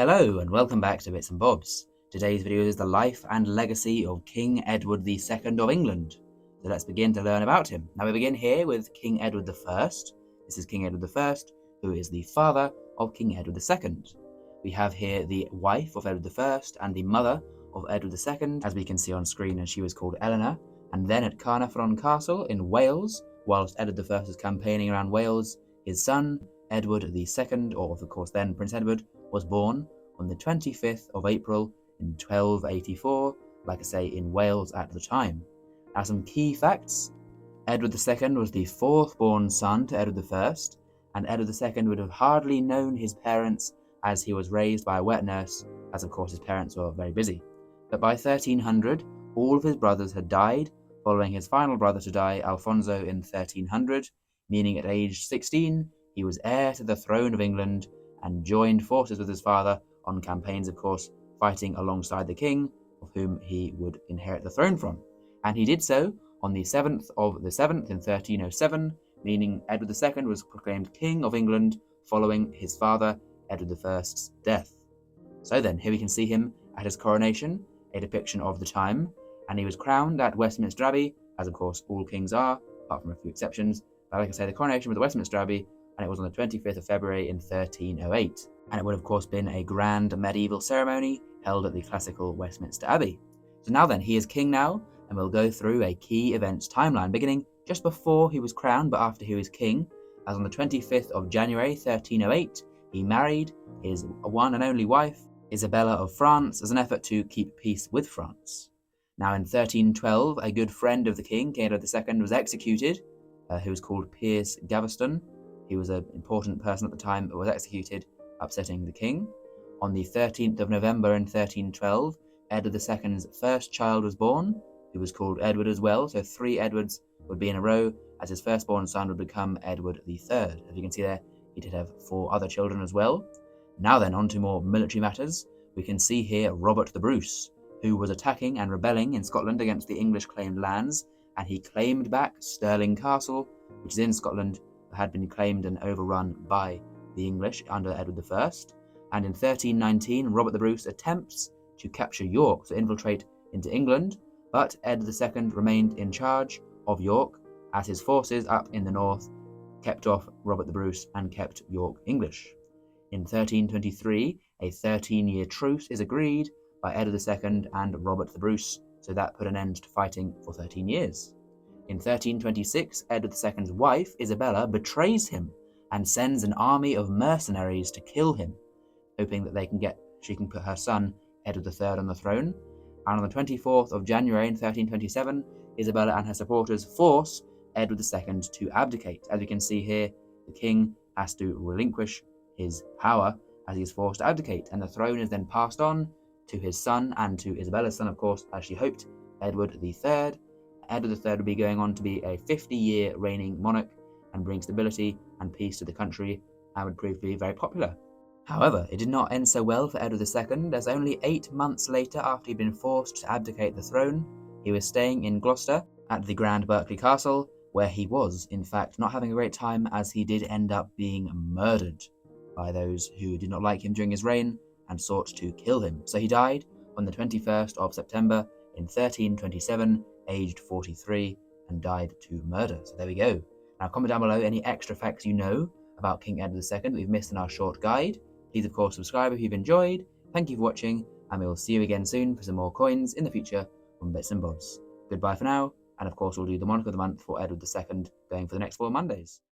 Hello and welcome back to Bits and Bobs. Today's video is the life and legacy of King Edward II of England. So let's begin to learn about him. Now we begin here with King Edward I. This is King Edward I, who is the father of King Edward II. We have here the wife of Edward I and the mother of Edward II, as we can see on screen, and she was called Eleanor. And then at Carnarvon Castle in Wales, whilst Edward I was campaigning around Wales, his son, Edward II, or of course then Prince Edward, was born on the 25th of April in 1284, like I say, in Wales at the time. Now some key facts. Edward II was the fourth born son to Edward I, and Edward II would have hardly known his parents as he was raised by a wet nurse, as of course his parents were very busy. But by 1300, all of his brothers had died, following his final brother to die, Alfonso, in 1300, meaning at age 16, he was heir to the throne of England and joined forces with his father on campaigns, of course, fighting alongside the king, of whom he would inherit the throne from. And he did so on the 7th of the 7th in 1307, meaning Edward II was proclaimed King of England following his father, Edward I's death. So then, here we can see him at his coronation, a depiction of the time, and he was crowned at Westminster Abbey, as of course all kings are, apart from a few exceptions. But like I say, the coronation was at Westminster Abbey, and it was on the 25th of February in 1308. And it would of course been a grand medieval ceremony held at the classical Westminster Abbey. So now then, he is king now, and we'll go through a key events timeline, beginning just before he was crowned, but after he was king, as on the 25th of January 1308, he married his one and only wife, Isabella of France, as an effort to keep peace with France. Now in 1312, a good friend of the king, King Edward II, was executed, who was called Piers Gaveston. He was an important person at the time, but was executed, upsetting the king. On the 13th of November in 1312, Edward II's first child was born, who was called Edward as well, so 3 Edwards would be in a row, as his firstborn son would become Edward III. As you can see there, he did have 4 other children as well. Now then, on to more military matters. We can see here Robert the Bruce, who was attacking and rebelling in Scotland against the English claimed lands, and he claimed back Stirling Castle, which is in Scotland, but had been claimed and overrun by the English under Edward I. And in 1319, Robert the Bruce attempts to capture York, to infiltrate into England, but Edward II remained in charge of York, as his forces up in the north kept off Robert the Bruce and kept York English. In 1323, a 13-year truce is agreed by Edward II and Robert the Bruce, so that put an end to fighting for 13 years. In 1326, Edward II's wife, Isabella, betrays him and sends an army of mercenaries to kill him, hoping that she can put her son, Edward III, on the throne. And on the 24th of January in 1327, Isabella and her supporters force Edward II to abdicate. As you can see here, the king has to relinquish his power as he is forced to abdicate, and the throne is then passed on to his son and to Isabella's son, of course, as she hoped, Edward III. Edward III would be going on to be a 50-year reigning monarch and bring stability and peace to the country, and would prove to be very popular. However, it did not end so well for Edward II, as only 8 months later, after he'd been forced to abdicate the throne, he was staying in Gloucester at the Grand Berkeley Castle, where he was, in fact, not having a great time, as he did end up being murdered by those who did not like him during his reign and sought to kill him. So he died on the 21st of September in 1327, aged 43, and died to murder. So there we go. Now comment down below any extra facts you know about King Edward II that we've missed in our short guide. Please of course subscribe if you've enjoyed. Thank you for watching, and we will see you again soon for some more coins in the future on Bits and Bobs. Goodbye for now, and of course we'll do the Monarch of the Month for Edward II going for the next 4 Mondays.